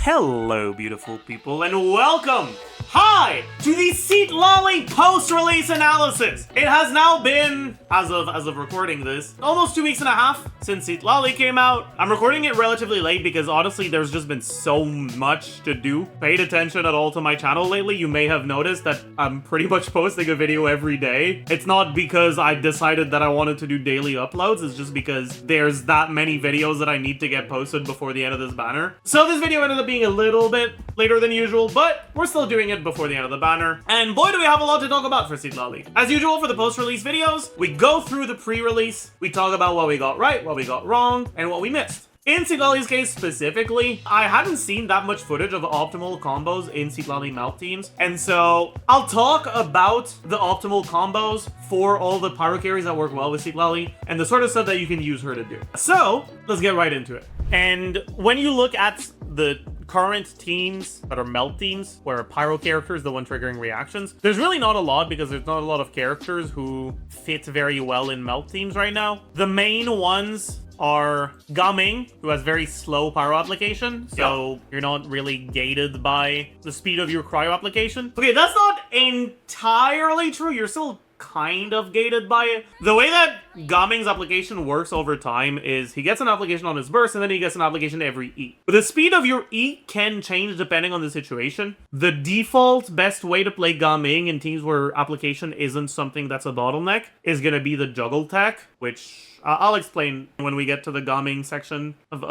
Hello, beautiful people, and welcome! Hi! To the Citlali post-release analysis! It has now been, as of recording this, almost 2 weeks and a half since Citlali came out. I'm recording it relatively late because honestly there's just been so much to do. Paid attention at all to my channel lately, you may have noticed that I'm pretty much posting a video every day. It's not because I decided that I wanted to do daily uploads, it's just because there's that many videos that I need to get posted before the end of this banner. So this video ended up being a little bit later than usual, but we're still doing it before the end of the banner. And boy, do we have a lot to talk about for Citlali. As usual for the post-release videos, we go through the pre-release, we talk about what we got right, what we got wrong, and what we missed. In Citlali's case specifically, I hadn't seen that much footage of optimal combos in Citlali melt teams, and so I'll talk about the optimal combos for all the pyro carries that work well with Citlali, and the sort of stuff that you can use her to do. So, let's get right into it. And when you look at the current teams that are melt teams, where pyro character is the one triggering reactions, there's really not a lot because there's not a lot of characters who fit very well in melt teams right now. The main ones are Gaming, who has very slow pyro application, so you're not really gated by the speed of your cryo application. Okay, that's not entirely true. You're still kind of gated by it. The way that Gaming's application works over time is he gets an application on his burst and then he gets an application every E. But the speed of your E can change depending on the situation. The default best way to play Gaming in teams where application isn't something that's a bottleneck is going to be the juggle tech, which I'll explain when we get to the Gaming section of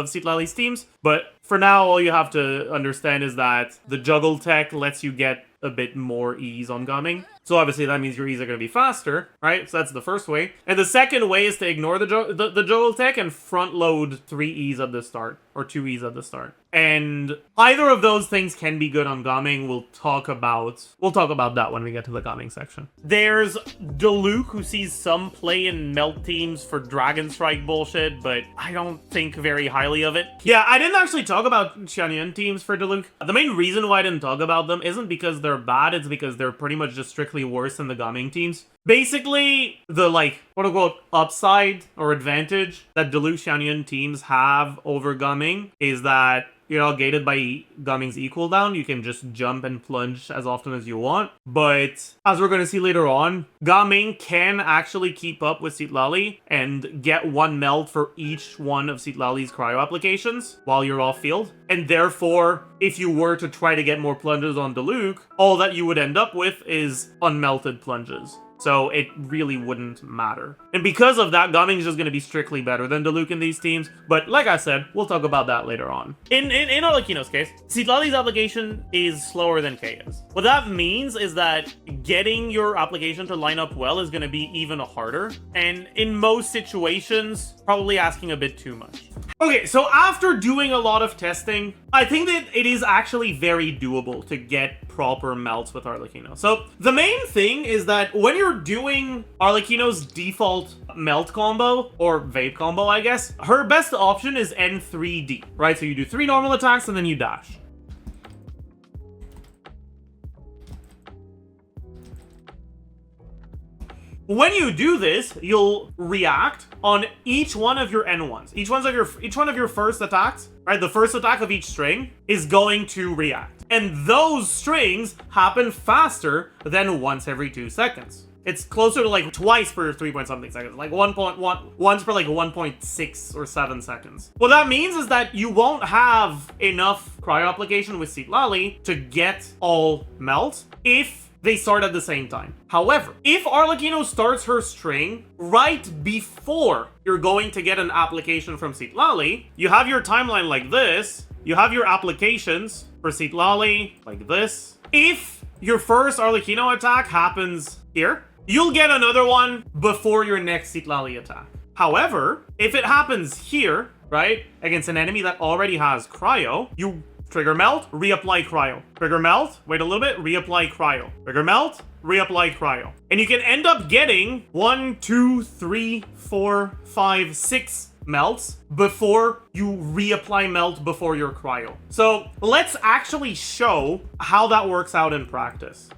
Citlali's teams. But for now, all you have to understand is that the juggle tech lets you get a bit more ease on Gaming. So obviously that means your E's are going to be faster, right? So that's the first way. And the second way is to ignore the juggle tech and front load 3 E's at the start, or 2 E's at the start. And either of those things can be good on Gaming. We'll talk about that when we get to the Gaming section. There's Diluc, who sees some play in melt teams for Dragon Strike bullshit, but I don't think very highly of it. Yeah, I didn't actually talk about Xianyun teams for Diluc. The main reason why I didn't talk about them isn't because they're bad, it's because they're pretty much just strictly worse than the Gaming teams. Basically, the quote-unquote upside or advantage that Diluc Xianyun teams have over Gaming is that you're not gated by Gaming's E cooldown. You can just jump and plunge as often as you want. But as we're going to see later on, Gaming can actually keep up with Citlali and get 1 melt for each one of Citlali's cryo applications while you're off field. And therefore, if you were to try to get more plunges on Diluc, all that you would end up with is unmelted plunges. So it really wouldn't matter. And because of that, Gaming is just going to be strictly better than Diluc in these teams. But like I said, we'll talk about that later on. In Arlecchino's case, Citlali's application is slower than Kaya's. What that means is that getting your application to line up well is going to be even harder. And in most situations, probably asking a bit too much. Okay, so after doing a lot of testing, I think that it is actually very doable to get proper melts with Arlecchino. So the main thing is that when you're doing Arlecchino's default melt combo, or vape combo, I guess, her best option is N3D, right? So you do 3 normal attacks and then you dash. When you do this, you'll react on each one of your N1s. Each one of your first attacks, right? The first attack of each string is going to react. And those strings happen faster than once every 2 seconds. It's closer to like twice per 3-point-something seconds, like 1.1, once per like 1.6 or 7 seconds. What that means is that you won't have enough cryo application with Citlali to get all melts if they start at the same time. However, if Arlecchino starts her string right before you're going to get an application from Citlali, you have your timeline like this, you have your applications for Citlali like this. If your first Arlecchino attack happens here, you'll get another one before your next Citlali attack. However, if it happens here, right, against an enemy that already has cryo, you trigger melt, reapply cryo. Trigger melt, wait a little bit, reapply cryo. Trigger melt, reapply cryo. And you can end up getting 1, 2, 3, 4, 5, 6 melts before you reapply melt before your cryo. So let's actually show how that works out in practice.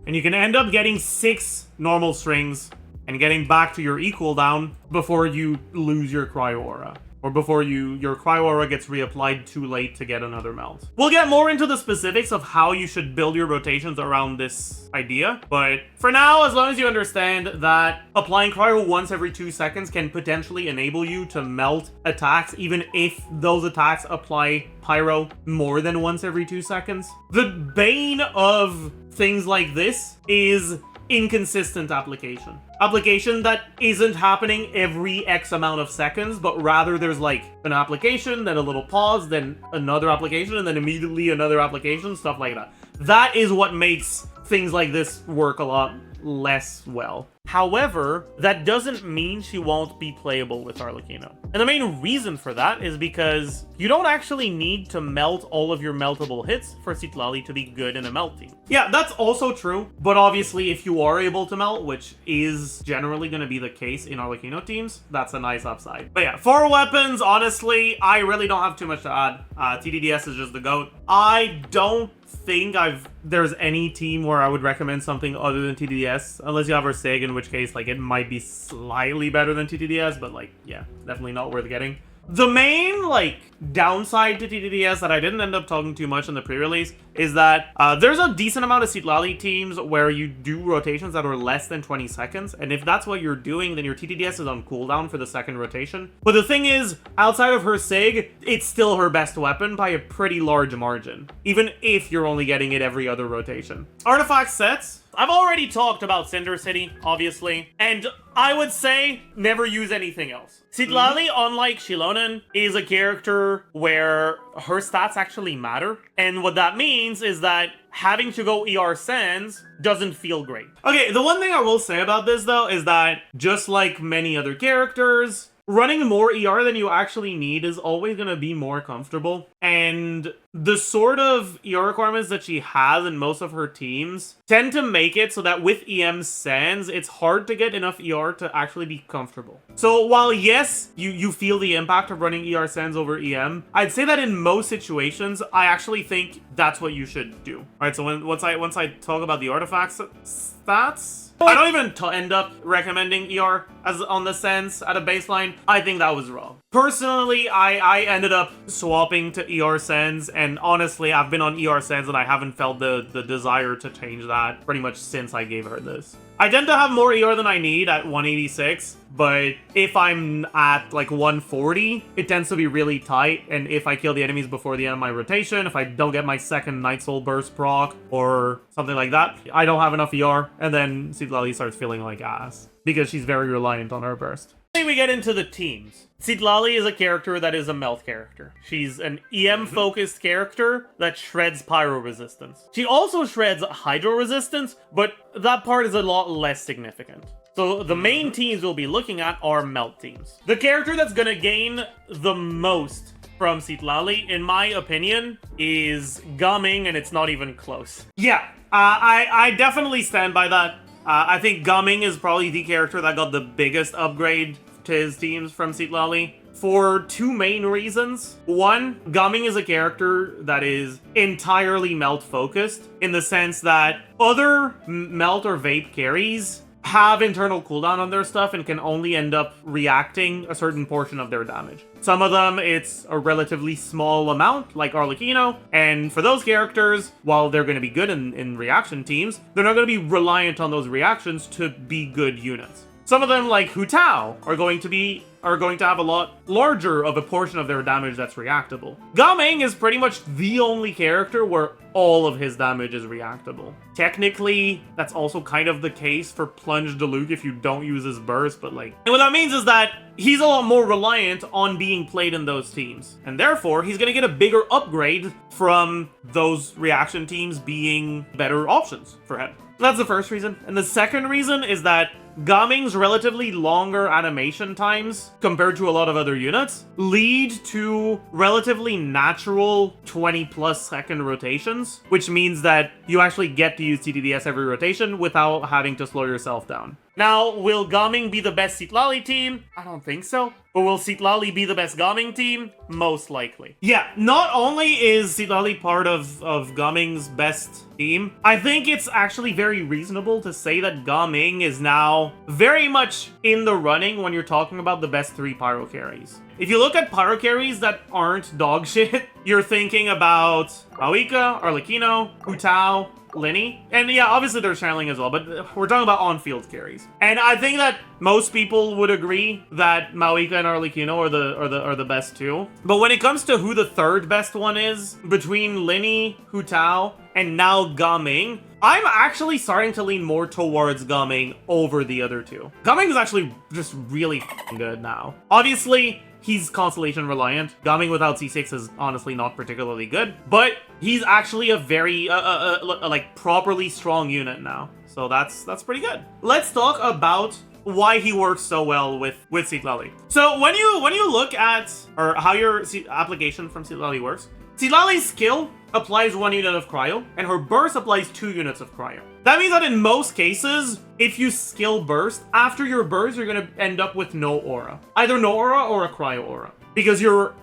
And you can end up getting 6 normal strings and getting back to your E cooldown before you lose your Cryo Aura. Or before your Cryo Aura gets reapplied too late to get another melt. We'll get more into the specifics of how you should build your rotations around this idea, but for now, as long as you understand that applying Cryo once every 2 seconds can potentially enable you to melt attacks, even if those attacks apply Pyro more than once every 2 seconds. The bane of things like this is inconsistent application. Application that isn't happening every X amount of seconds, but rather there's like an application, then a little pause, then another application, and then immediately another application, stuff like that. That is what makes things like this work a lot less well. However, that doesn't mean she won't be playable with Arlecchino. And the main reason for that is because you don't actually need to melt all of your meltable hits for Citlali to be good in a melt team. Yeah, that's also true, but obviously if you are able to melt, which is generally going to be the case in Arlecchino teams, that's a nice upside. But yeah, for weapons, honestly, I really don't have too much to add. TDDS is just the GOAT. I don't think there's any team where I would recommend something other than TDDS, unless you have Ursig, in which case, like, it might be slightly better than TDDS, but, like, yeah, definitely not worth getting. The main, like, downside to TDDS that I didn't end up talking too much in the pre-release is that there's a decent amount of Citlali teams where you do rotations that are less than 20 seconds, and if that's what you're doing, then your TDDS is on cooldown for the second rotation. But the thing is, outside of her SIG, it's still her best weapon by a pretty large margin, even if you're only getting it every other rotation. Artifact sets. I've already talked about Cinder City, obviously, and I would say never use anything else. Citlali, unlike Xianyun, is a character where her stats actually matter, and what that means is that having to go ER Sands doesn't feel great. Okay, the one thing I will say about this, though, is that just like many other characters, running more ER than you actually need is always going to be more comfortable. And the sort of ER requirements that she has in most of her teams tend to make it so that with EM Sands, it's hard to get enough ER to actually be comfortable. So while yes, you feel the impact of running ER Sands over EM, I'd say that in most situations, I actually think that's what you should do. All right, so once I talk about the artifact stats, I don't even end up recommending ER as on the Sands at a baseline. I think that was wrong. Personally, I ended up swapping to ER Sands, and honestly, I've been on ER Sands and I haven't felt the desire to change that pretty much since I gave her this. I tend to have more ER than I need at 186, but if I'm at like 140, it tends to be really tight, and if I kill the enemies before the end of my rotation, if I don't get my second Night Soul Burst proc or something like that, I don't have enough ER, and then Citlali starts feeling like ass, because she's very reliant on her burst. Then we get into the teams. Citlali is a character that is a melt character. She's an EM-focused character that shreds pyro resistance. She also shreds hydro resistance, but that part is a lot less significant. So the main teams we'll be looking at are melt teams. The character that's gonna gain the most from Citlali, in my opinion, is Gaming, and it's not even close. Yeah, I definitely stand by that. I think Gaming is probably the character that got the biggest upgrade to his teams from Citlali for 2 main reasons. One, Gaming is a character that is entirely melt focused in the sense that other melt or vape carries have internal cooldown on their stuff and can only end up reacting a certain portion of their damage. Some of them, it's a relatively small amount, like Arlecchino, and for those characters, while they're going to be good in reaction teams, they're not going to be reliant on those reactions to be good units. Some of them, like Hu Tao, are going to have a lot larger of a portion of their damage that's reactable. Gaming is pretty much the only character where all of his damage is reactable. Technically, that's also kind of the case for Plunge Diluc if you don't use his burst, but like... And what that means is that he's a lot more reliant on being played in those teams. And therefore, he's gonna get a bigger upgrade from those reaction teams being better options for him. That's the first reason. And the second reason is that Gaming's relatively longer animation times compared to a lot of other units lead to relatively natural 20+ second rotations, which means that you actually get to use TDDS every rotation without having to slow yourself down. Now, will Gaming be the best Citlali team? I don't think so. But will Citlali be the best Gaming team? Most likely. Yeah, not only is Citlali part of Gaming's best team, I think it's actually very reasonable to say that Gaming is now very much in the running when you're talking about the best 3 Pyro carries. If you look at Pyro carries that aren't dog shit, you're thinking about Mavuika, Arlecchino, Hu Tao, Lenny, and yeah, obviously there's Xianyun as well, but we're talking about on-field carries. And I think that most people would agree that Mavuika and Arlecchino are the best two. But when it comes to who the third best one is, between Lenny, Hu Tao, and now Gaming, I'm actually starting to lean more towards Gaming over the other two. Gaming is actually just really good now. Obviously, he's Constellation reliant. Gaming without C6 is honestly not particularly good, but he's actually a very like properly strong unit now. So that's pretty good. Let's talk about why he works so well with Citlali. So when you look at or how your application from Citlali works, Citlali's skill applies 1 unit of cryo, and her burst applies 2 units of cryo. That means that in most cases, if you skill burst, after your burst, you're gonna end up with no aura. Either no aura or a cryo aura. Because you're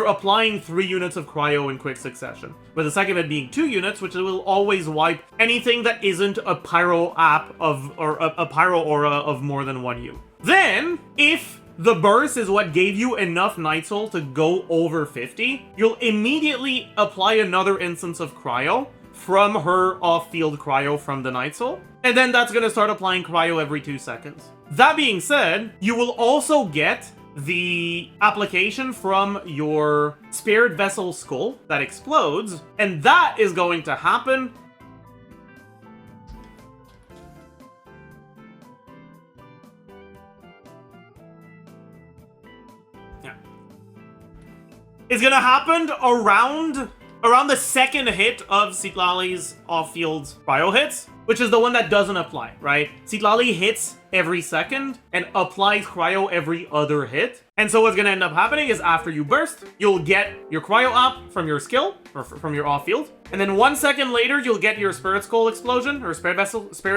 applying 3 units of cryo in quick succession. With the second hit being 2 units, which will always wipe anything that isn't a pyro app or a pyro aura of more than 1 U. Then, if the burst is what gave you enough Night Soul to go over 50, you'll immediately apply another instance of cryo from her off-field cryo from the Night Soul, and then that's gonna start applying cryo every 2 seconds. That being said, you will also get the application from your Spirit Vessel Skull that explodes, and that is going to happen is gonna happen around the second hit of Citlali's off-field cryo hits, which is the one that doesn't apply, right? Citlali hits every second and applies cryo every other hit. And so what's gonna end up happening is after you burst, you'll get your cryo up from your skill, or from your off-field, and then 1 second later, you'll get your Spirit Skull explosion, or Spirit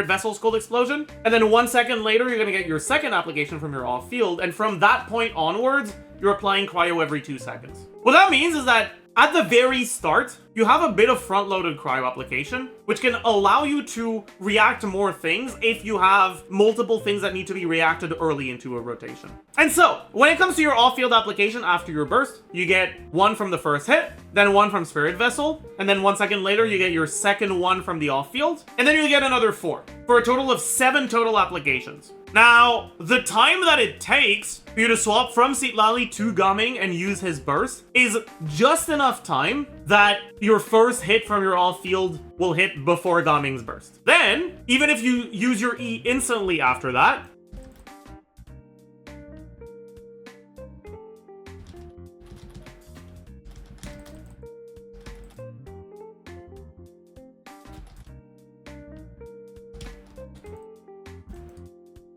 Vessel Skull explosion, and then 1 second later, you're gonna get your second application from your off-field, and from that point onwards, you're applying cryo every 2 seconds. What that means is that at the very start, you have a bit of front-loaded cryo application, which can allow you to react to more things if you have multiple things that need to be reacted early into a rotation. And so, when it comes to your off-field application after your burst, you get 1 from the first hit, then 1 from Spirit Vessel, and then 1 second later you get your second 1 from the off-field, and then you get another 4, for a total of 7 total applications. Now, the time that it takes for you to swap from Citlali to Gaming and use his burst is just enough time that your first hit from your off-field will hit before Gaming's burst. Then, even if you use your E instantly after that,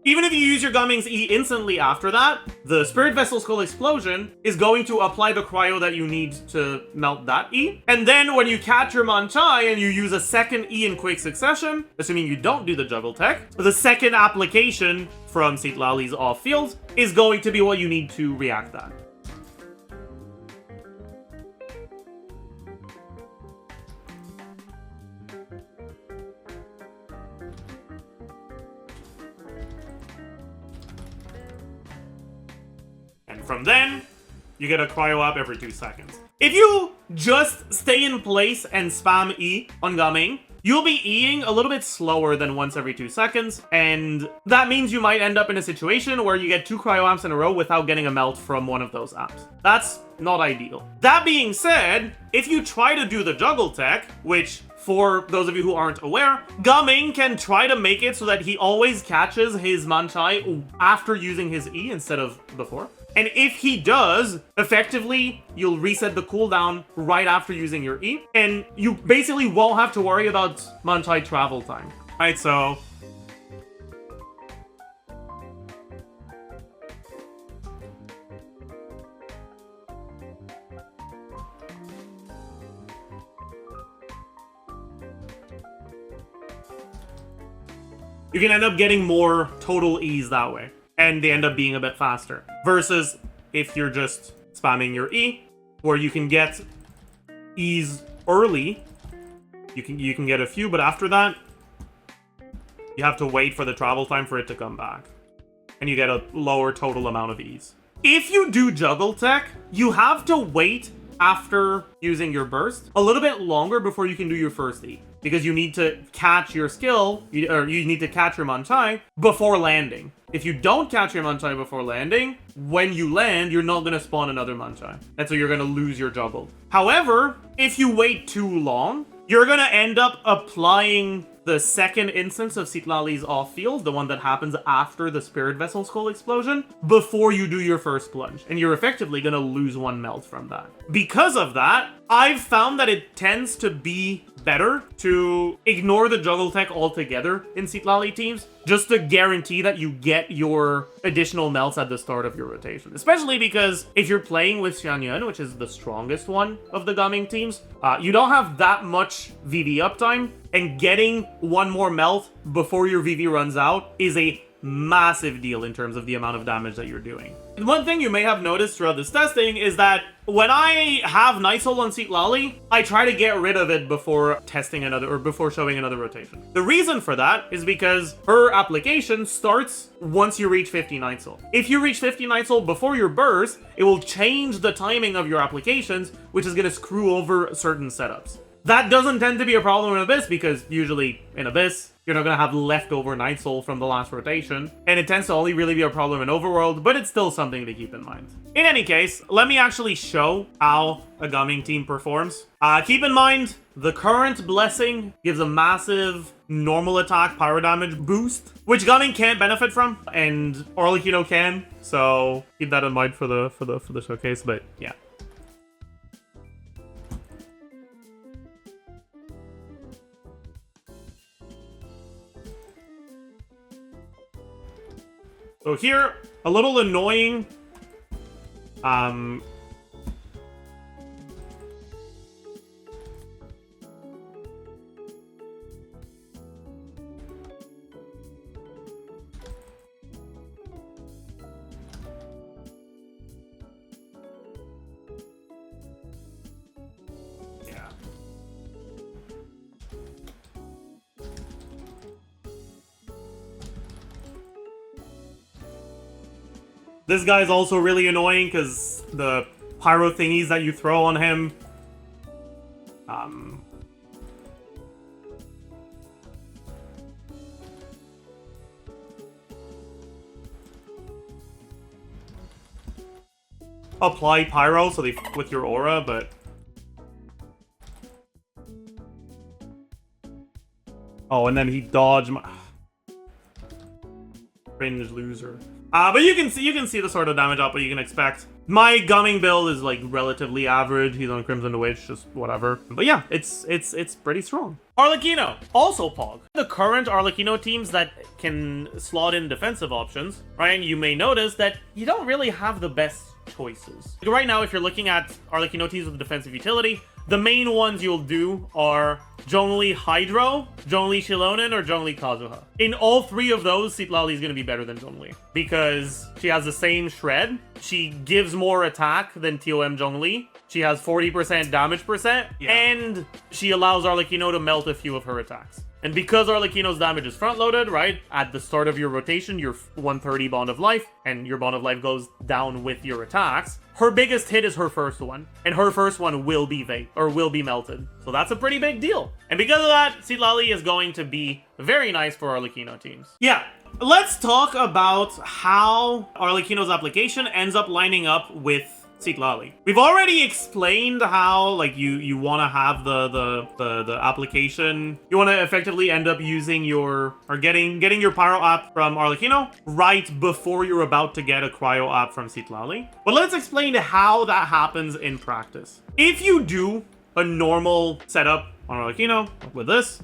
even if you use your Gaming's E instantly after that, the Spirit Vessel Skull explosion is going to apply the cryo that you need to melt that E. And then when you catch your Manchai and you use a second E in quick succession, assuming you don't do the juggle tech, the second application from Citlali's off-field is going to be what you need to react that. From then, you get a cryo up every 2 seconds. If you just stay in place and spam E on Gaming, you'll be Eing a little bit slower than once every 2 seconds, and that means you might end up in a situation where you get 2 cryo amps in a row without getting a melt from one of those amps. That's not ideal. That being said, if you try to do the juggle tech, which for those of you who aren't aware, Gaming can try to make it so that he always catches his Manchai after using his E instead of before. And if he does, effectively, you'll reset the cooldown right after using your E, and you basically won't have to worry about Manchai travel time. Alright, so you can end up getting more total ease that way. And they end up being a bit faster. Versus if you're just spamming your E, where you can get ease early. You can get a few, but after that, you have to wait for the travel time for it to come back. And you get a lower total amount of ease. If you do juggle tech, you have to wait after using your burst a little bit longer before you can do your first E. Because you need to catch your skill, or you need to catch your Manchai before landing. If you don't catch your Manchai before landing, when you land, you're not going to spawn another Manchai. And so you're going to lose your juggle. However, if you wait too long, you're going to end up applying the second instance of Citlali's off-field, the one that happens after the Spirit Vessel Skull explosion, before you do your first plunge. And you're effectively going to lose one melt from that. Because of that, I've found that it tends to be better to ignore the juggle tech altogether in Citlali teams, just to guarantee that you get your additional melts at the start of your rotation. Especially because if you're playing with Xianyun, which is the strongest one of the Gumming teams, you don't have that much VV uptime, and getting one more melt before your VV runs out is a massive deal in terms of the amount of damage that you're doing. And one thing you may have noticed throughout this testing is that when I have Night Soul on Citlali, I try to get rid of it before testing another, or before showing another rotation. The reason for that is because her application starts once you reach 50 Night Soul. If you reach 50 Night Soul before your burst, it will change the timing of your applications, which is going to screw over certain setups. That doesn't tend to be a problem in Abyss, because usually in Abyss, you're not going to have leftover Night Soul from the last rotation, and it tends to only really be a problem in Overworld, but it's still something to keep in mind. In any case, let me actually show how a Gumming team performs. Keep in mind, the current Blessing gives a massive normal attack pyro damage boost, which Gumming can't benefit from, and Arlecchino can, so keep that in mind for the showcase, but yeah. So here, a little annoying. Yeah. This guy's also really annoying because the pyro thingies that you throw on him, apply pyro, so they f with your aura, but oh, and then he dodged my cringe loser. But you can see the sort of damage output you can expect. My Gumming build is like relatively average. He's on Crimson the Witch, just whatever. But yeah, it's pretty strong. Arlecchino, also Pog. The current Arlecchino teams that can slot in defensive options, right? You may notice that you don't really have the best choices. Like right now, if you're looking at Arlecchino teams with defensive utility, the main ones you'll do are Zhongli Hydro, Zhongli Xilonen, or Zhongli Kazuha. In all three of those, Citlali is going to be better than Zhongli, because she has the same shred, she gives more attack than TOM Zhongli, she has 40% damage percent, and she allows Arlecchino to melt a few of her attacks. And because Arlecchino's damage is front-loaded, right, at the start of your rotation, your 130 Bond of Life, and your Bond of Life goes down with your attacks, her biggest hit is her first one, and her first one will be melted. So that's a pretty big deal. And because of that, Citlali is going to be very nice for Arlecchino teams. Yeah, let's talk about how Arlecchino's application ends up lining up with Citlali. We've already explained how, like, you want to have the application. You want to effectively end up using your, or getting your Pyro app from Arlecchino right before you're about to get a Cryo app from Citlali. But let's explain how that happens in practice. If you do a normal setup on Arlecchino with this,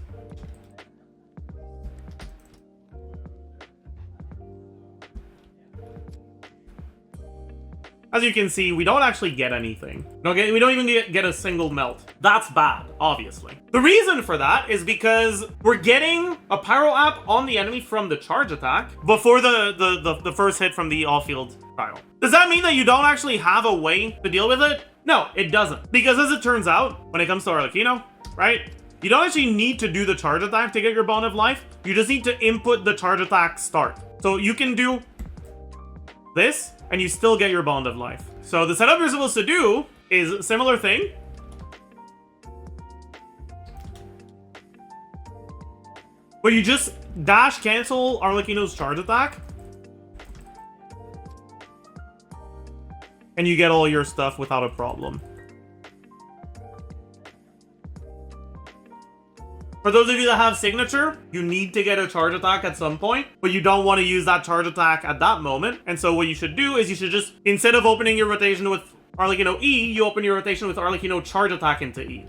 As you can see, we don't actually get anything. We don't even get a single melt. That's bad, obviously. The reason for that is because we're getting a Pyro app on the enemy from the charge attack before the first hit from the off-field Cryo. Does that mean that you don't actually have a way to deal with it? No, it doesn't. Because as it turns out, when it comes to Arlecchino, right? You don't actually need to do the charge attack to get your Bond of Life. You just need to input the charge attack start. So you can do this, and you still get your Bond of Life. So the setup you're supposed to do is a similar thing. But you just dash cancel Arlecchino's charge attack. And you get all your stuff without a problem. For those of you that have signature, you need to get a charge attack at some point, but you don't want to use that charge attack at that moment. And so what you should do is you should just, instead of opening your rotation with Arlecchino E, you open your rotation with Arlecchino charge attack into E.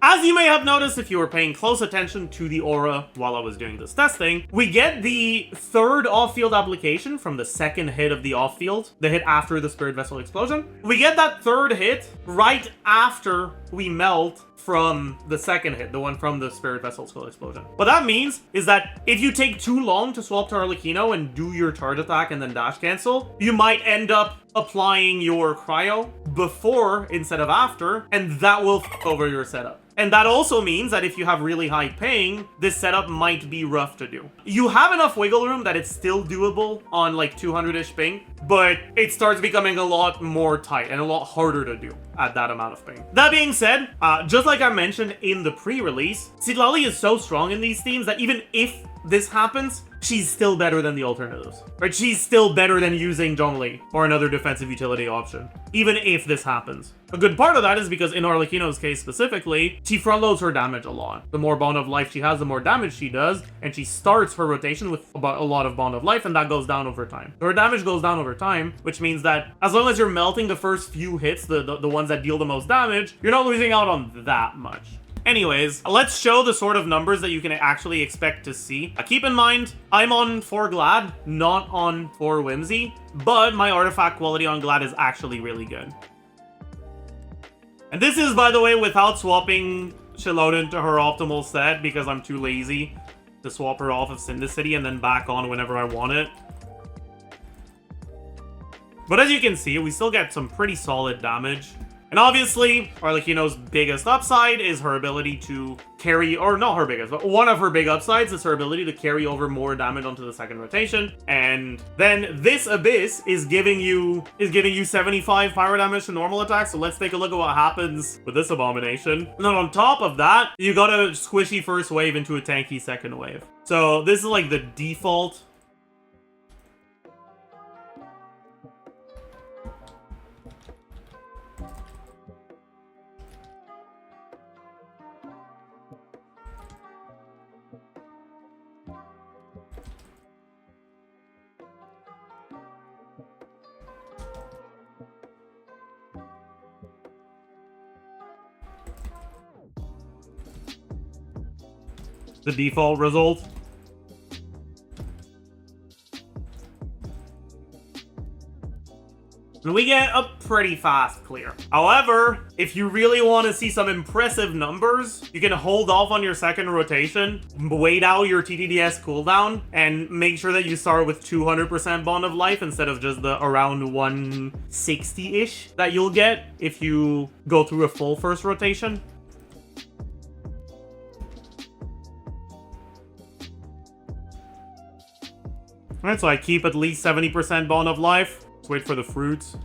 As you may have noticed if you were paying close attention to the aura while I was doing this testing, we get the third off-field application from the second hit of the off-field, the hit after the Spirit Vessel explosion. We get that third hit right after we melt from the second hit, the one from the Spirit Vessel skull explosion. What that means is that if you take too long to swap to Arlecchino and do your charge attack and then dash cancel, you might end up applying your Cryo before instead of after, and that will f over your setup. And that also means that if you have really high ping, this setup might be rough to do. You have enough wiggle room that it's still doable on like 200-ish ping, but it starts becoming a lot more tight and a lot harder to do at that amount of ping. That being said, just like I mentioned in the pre-release, Citlali is so strong in these themes that even if this happens, she's still better than the alternatives. Right? She's still better than using Doble or another defensive utility option, even if this happens. A good part of that is because in Arlecchino's case specifically, she front-loads her damage a lot. The more Bond of Life she has, the more damage she does, and she starts her rotation with a lot of Bond of Life, and that goes down over time. So her damage goes down over time, which means that as long as you're melting the first few hits, the ones that deal the most damage, you're not losing out on that much. Anyways, let's show the sort of numbers that you can actually expect to see. Keep in mind, I'm on 4 Glad, not on 4 Whimsy, but my artifact quality on Glad is actually really good. And this is, by the way, without swapping Xianyun to her optimal set, because I'm too lazy to swap her off of Syndicity and then back on whenever I want it. But as you can see, we still get some pretty solid damage. And obviously, Arlecchino's biggest upside is her ability to carry, or not her biggest, but one of her big upsides is her ability to carry over more damage onto the second rotation. And then this Abyss is giving you 75 pyro damage to normal attacks. So let's take a look at what happens with this abomination. And then on top of that, you got a squishy first wave into a tanky second wave. So this is like the default. The default result. And we get a pretty fast clear. However, if you really want to see some impressive numbers, you can hold off on your second rotation, wait out your TTDS cooldown, and make sure that you start with 200% Bond of Life instead of just the around 160-ish that you'll get if you go through a full first rotation. Alright, so I keep at least 70% Bond of Life. Let's wait for the fruits.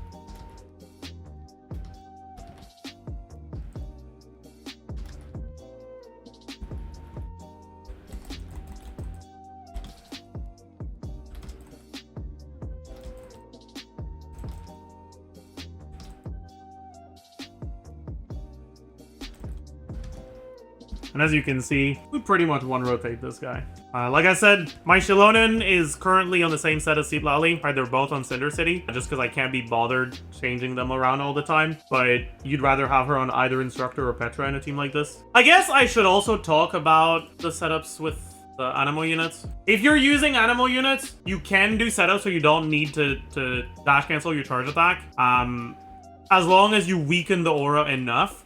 And as you can see, we pretty much one-rotate this guy. Like I said, my Xianyun is currently on the same set as Citlali. Right, they're both on Cinder City, just because I can't be bothered changing them around all the time. But you'd rather have her on either Instructor or Petra in a team like this. I guess I should also talk about the setups with the animal units. If you're using animal units, you can do setup so you don't need to dash cancel your charge attack. As long as you weaken the aura enough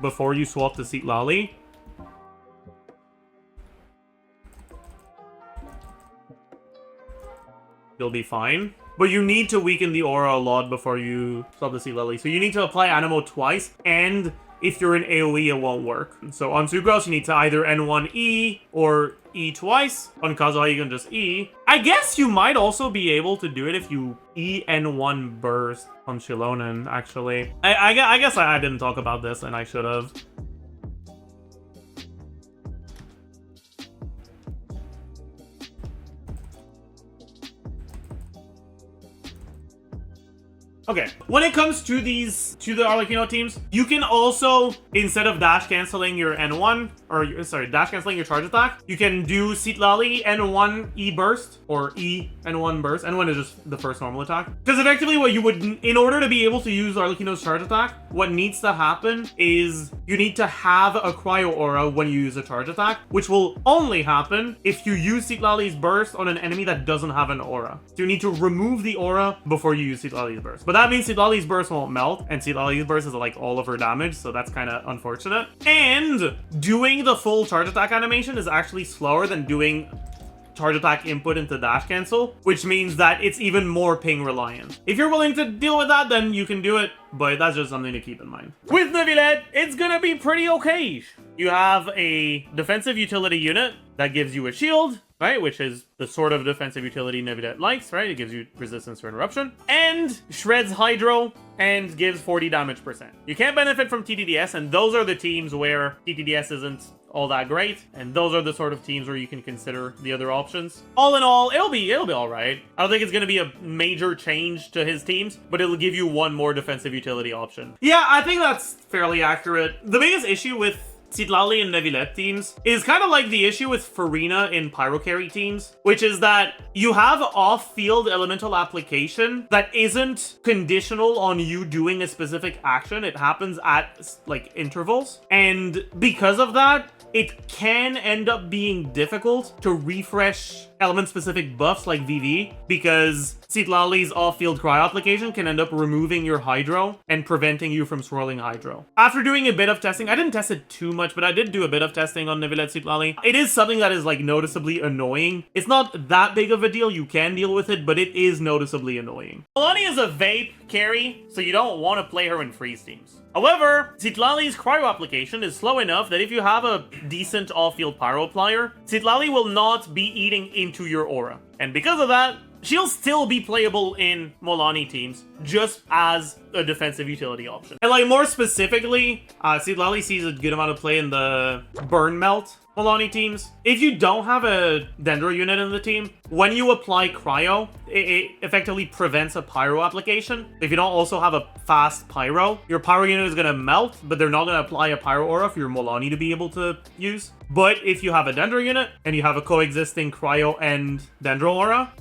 before you swap to Citlali. You'll be fine. But you need to weaken the aura a lot before you swap to Citlali. So you need to apply Animo twice, and if you're in AoE, it won't work. So on Sucrose, you need to either N1E or E twice. On Kazuha, you can just E. I guess you might also be able to do it if you E N1 burst on Shilonen, actually. I guess I didn't talk about this, and I should have. Okay, when it comes to the Arlecchino teams, you can also, instead of dash canceling your N1, or sorry, dash canceling your charge attack, you can do Citlali N1 E burst, or E N1 burst. N1 is just the first normal attack. Because effectively what you would, in order to be able to use Arlecchino's charge attack, what needs to happen is you need to have a Cryo Aura when you use a charge attack, which will only happen if you use Citlali's burst on an enemy that doesn't have an aura. So you need to remove the aura before you use Citlali's burst. But that means Citlali's burst won't melt, and Citlali's burst is like all of her damage, so that's kind of unfortunate. And doing the full charge attack animation is actually slower than doing charge attack input into dash cancel, which means that it's even more ping reliant. If you're willing to deal with that, then you can do it, but that's just something to keep in mind. With Neuvillette, it's gonna be pretty okay. You have a defensive utility unit that gives you a shield, right? Which is the sort of defensive utility Neuvillette likes, right? It gives you resistance to interruption. And shreds Hydro and gives 40 damage percent. You can't benefit from TTDS, and those are the teams where TTDS isn't all that great, and those are the sort of teams where you can consider the other options. All in all, it'll be all right. I don't think it's going to be a major change to his teams, but it'll give you one more defensive utility option. Yeah, I think that's fairly accurate. The biggest issue with Citlali and Neuvillette teams is kind of like the issue with Farina in Pyro Carry teams, which is that you have off-field elemental application that isn't conditional on you doing a specific action. It happens at like intervals, and because of that, it can end up being difficult to refresh element-specific buffs like VV, because Citlali's off-field cryo application can end up removing your Hydro and preventing you from swirling Hydro. After doing a bit of testing, I didn't test it too much, but I did do a bit of testing on Neuvillette Citlali. It is something that is like noticeably annoying. It's not that big of a deal, you can deal with it, but it is noticeably annoying. Mualani is a vape carry, so you don't want to play her in freeze teams. However, Citlali's cryo application is slow enough that if you have a decent off-field pyro applier, Citlali will not be eating into your aura. And because of that, she'll still be playable in Mualani teams, just as a defensive utility option. And like more specifically, Citlali sees a good amount of play in the Burn Melt Mualani teams. If you don't have a Dendro unit in the team, when you apply Cryo, it effectively prevents a Pyro application. If you don't also have a fast Pyro, your Pyro unit is going to melt, but they're not going to apply a Pyro Aura for your Mualani to be able to use. But if you have a Dendro unit, and you have a coexisting Cryo and Dendro Aura,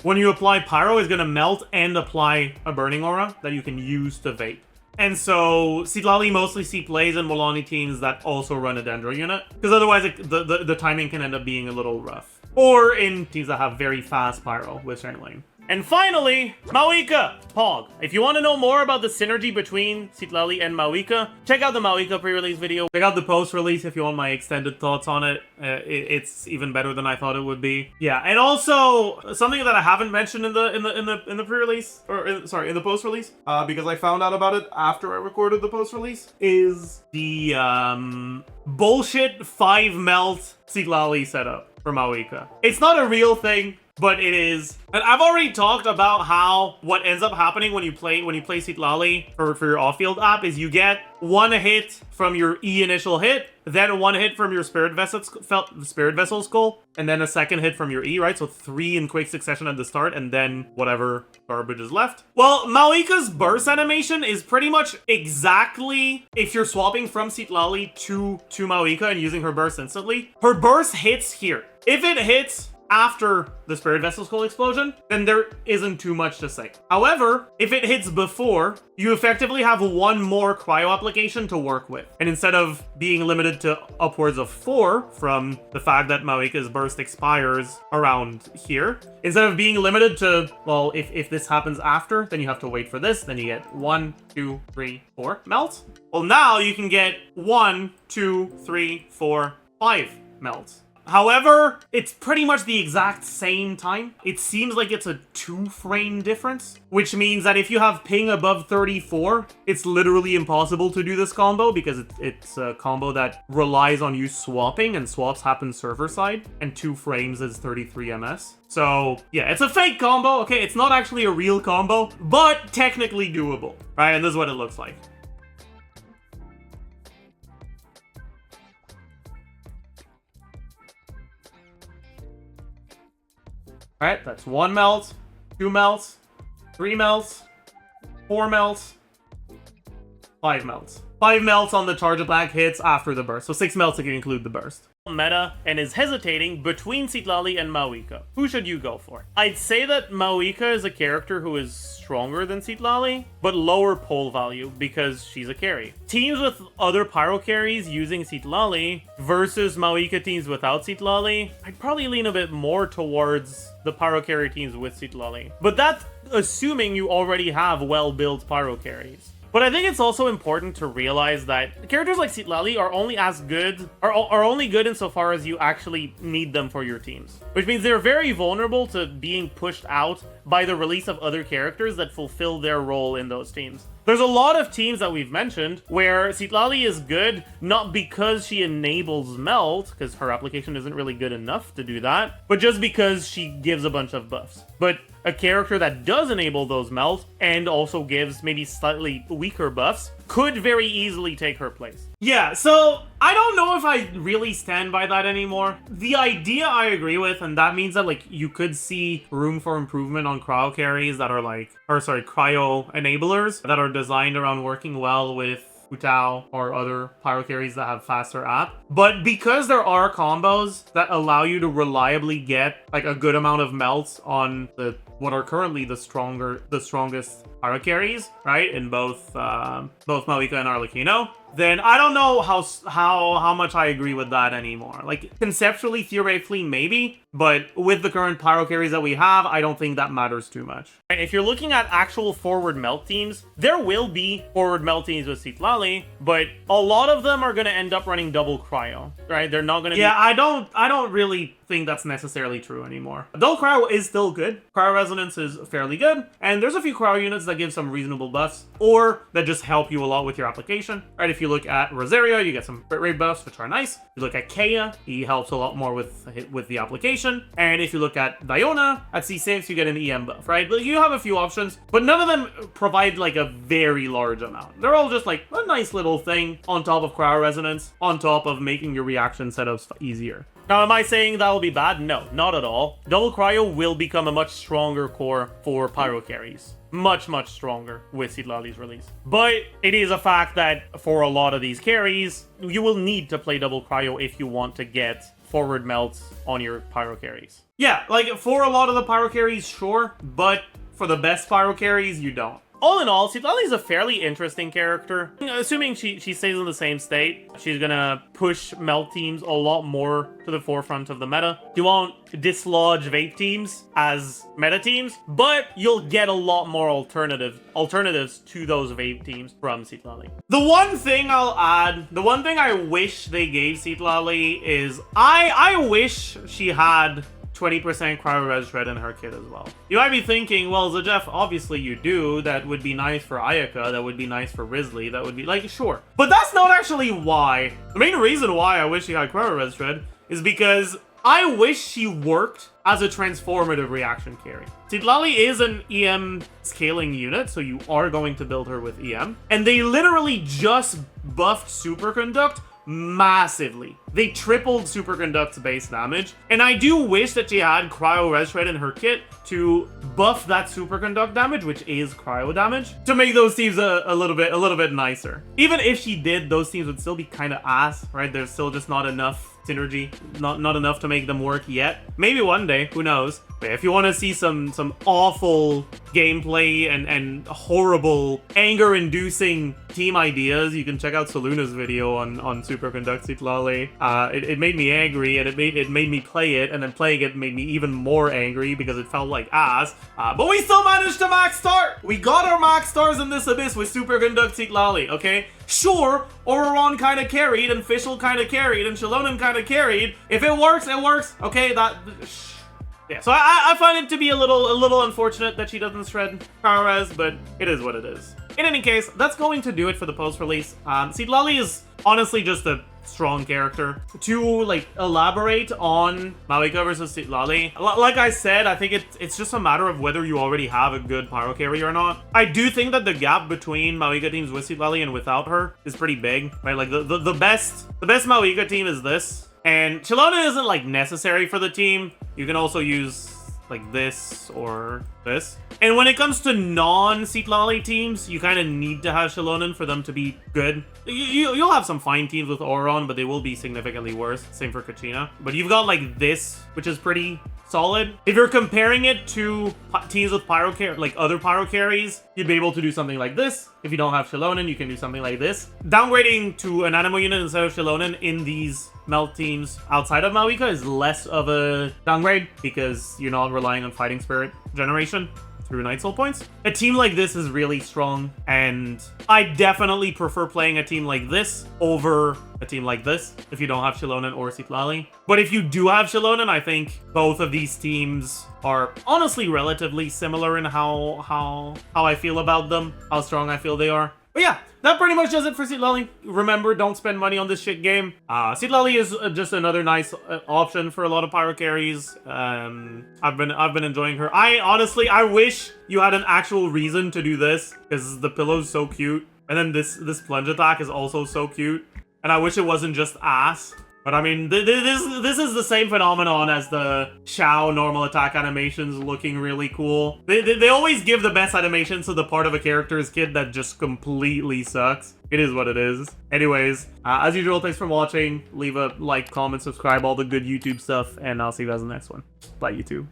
when you apply Pyro, it's going to melt and apply a Burning Aura that you can use to vape. And so Citlali mostly see plays in Mualani teams that also run a Dendro unit, because otherwise the timing can end up being a little rough. Or in teams that have very fast Pyro with certain lane. And finally, Mavuika! Pog. If you want to know more about the synergy between Citlali and Mavuika, check out the Mavuika pre-release video. Check out the post-release if you want my extended thoughts on it. It's even better than I thought it would be. Yeah, and also something that I haven't mentioned in the pre-release, or in the post-release, because I found out about it after I recorded the post-release, is the bullshit 5 melt Citlali setup for Mavuika. It's not a real thing, but it is. And I've already talked about how what ends up happening when you play Citlali for your off-field app is you get one hit from your E initial hit, then one hit from your Spirit Vessel Skull, and then a second hit from your E, right? So 3 in quick succession at the start, and then whatever garbage is left. Well, Mavuika's burst animation is pretty much exactly if you're swapping from Citlali to Mavuika and using her burst instantly. Her burst hits here. If it hits after the Spirit Vessel Skull explosion, then there isn't too much to say. However, if it hits before, you effectively have one more cryo application to work with. And instead of being limited to upwards of 4 from the fact that Mavuika's burst expires around here, instead of being limited to, well, if this happens after, then you have to wait for this, then you get 1, 2, 3, 4 melts. Well, now you can get 1, 2, 3, 4, 5 melts. However, it's pretty much the exact same time. It seems like it's a 2-frame difference, which means that if you have ping above 34, it's literally impossible to do this combo because it's a combo that relies on you swapping, and swaps happen server side, and 2 frames is 33 ms. So yeah, it's a fake combo, okay? It's not actually a real combo, but technically doable, right? And this is what it looks like. Alright, that's 1 melt, 2 melts, 3 melts, 4 melts, 5 melts. 5 melts on the charge attack hits after the burst, so 6 melts if you include the burst. Meta and is hesitating between Citlali and Mavuika. Who should you go for? I'd say that Mavuika is a character who is stronger than Citlali, but lower pull value because she's a carry. Teams with other pyro carries using Citlali versus Mavuika teams without Citlali, I'd probably lean a bit more towards the pyro carry teams with Citlali. But that's assuming you already have well-built pyro carries. But I think it's also important to realize that characters like Citlali are only as good, are only good insofar as you actually need them for your teams. Which means they're very vulnerable to being pushed out by the release of other characters that fulfill their role in those teams. There's a lot of teams that we've mentioned where Citlali is good not because she enables melt, because her application isn't really good enough to do that, but just because she gives a bunch of buffs. But a character that does enable those melts and also gives maybe slightly weaker buffs could very easily take her place. Yeah, so I don't know if I really stand by that anymore. The idea I agree with, and that means that like you could see room for improvement on cryo carries that are like, cryo enablers that are designed around working well with Futao or other pyro carries that have faster app. But because there are combos that allow you to reliably get like a good amount of melts on the what are currently the strongest pyro carries, right? In both Mavuika and Arlecchino, then I don't know how much I agree with that anymore. Like conceptually, theoretically, maybe, but with the current pyro carries that we have, I don't think that matters too much. And if you're looking at actual forward melt teams, there will be forward melt teams with Citlali, but a lot of them are going to end up running double cryo, right? They're not going to. Yeah, I don't really think that's necessarily true anymore. Double cryo is still good. Cryo resonance is fairly good, and there's a few cryo units that give some reasonable buffs or that just help you a lot with your application, right? If you look at Rosario, you get some crit rate buffs, which are nice. If you look at Kea, he helps a lot more with the application. And if you look at Diona, at C6, you get an EM buff, right? But you have a few options, but none of them provide like a very large amount. They're all just like a nice little thing on top of cryo resonance, on top of making your reaction setups easier. Now, am I saying that will be bad? No, not at all. Double cryo will become a much stronger core for pyro carries. Much stronger with Citlali's release. But it is a fact that for a lot of these carries, you will need to play double cryo if you want to get forward melts on your pyro carries. Yeah, like for a lot of the pyro carries, sure, but for the best pyro carries, you don't. All in all, Citlali is a fairly interesting character. Assuming she stays in the same state, she's gonna push melt teams a lot more to the forefront of the meta. You won't dislodge vape teams as meta teams, but you'll get a lot more alternatives to those vape teams from Citlali. The one thing I'll add, the one thing I wish they gave Citlali is I wish she had 20% Cryo Res Shred in her kit as well. You might be thinking, well, Zajef, obviously you do. That would be nice for Ayaka. That would be nice for Risley. That would be, like, sure. But that's not actually why. The main reason why I wish she had Cryo Res Shred is because I wish she worked as a transformative reaction carry. Citlali is an EM scaling unit, so you are going to build her with EM. And they literally just buffed Superconduct massively. They tripled Superconduct's base damage, and I do wish that she had Cryo Res Shred in her kit to buff that Superconduct damage, which is cryo damage, to make those teams a little bit nicer. Even if she did, those teams would still be kind of ass, right? There's still just not enough synergy. Not enough to make them work yet. Maybe one day, who knows. But if you want to see some awful gameplay and horrible, anger-inducing team ideas, you can check out Soluna's video on Superconduct Citlali. It made me angry, and it made me play it, and then playing it made me even more angry because it felt like ass. But we still managed to max start! We got our max stars in this abyss with Superconduct Citlali, okay? Sure, Auroron kind of carried, and Fischl kind of carried, and Xianyun kind of carried. If it works, it works. Okay, yeah, so I find it to be a little unfortunate that she doesn't shred Cryo RES, but it is what it is. In any case, that's going to do it for the post-release. Citlali is honestly just a strong character. To like elaborate on Mavuika versus Citlali, like I said, I think it's just a matter of whether you already have a good pyro carry or not. I do think that the gap between Mavuika teams with Citlali and without her is pretty big, right? Like the best Mavuika team is this, and Xianyun isn't like necessary for the team. You can also use like this or this. And when it comes to non-Citlali teams, you kind of need to have Xianyun for them to be good. You'll have some fine teams with Auroron, but they will be significantly worse. Same for Kachina. But you've got like this, which is pretty solid. If you're comparing it to teams with other pyro carries, you'd be able to do something like this. If you don't have Xianyun, you can do something like this. Downgrading to an Anemo unit instead of Xianyun in these melt teams outside of Mavuika is less of a downgrade because you're not relying on fighting spirit generation through Night Soul points. A team like this is really strong, and I definitely prefer playing a team like this over a team like this if you don't have Xianyun or Citlali. But if you do have Xianyun, I think both of these teams are honestly relatively similar in how I feel about them, how strong I feel they are. But yeah, that pretty much does it for Citlali. Remember, don't spend money on this shit game. Citlali is just another nice option for a lot of pyro carries. I've been enjoying her. I wish you had an actual reason to do this, because the pillow's so cute. And then this plunge attack is also so cute. And I wish it wasn't just ass. But I mean, this is the same phenomenon as the Xiao normal attack animations looking really cool. They always give the best animations to the part of a character's kit that just completely sucks. It is what it is. Anyways, as usual, thanks for watching. Leave a like, comment, subscribe, all the good YouTube stuff, and I'll see you guys in the next one. Bye, YouTube.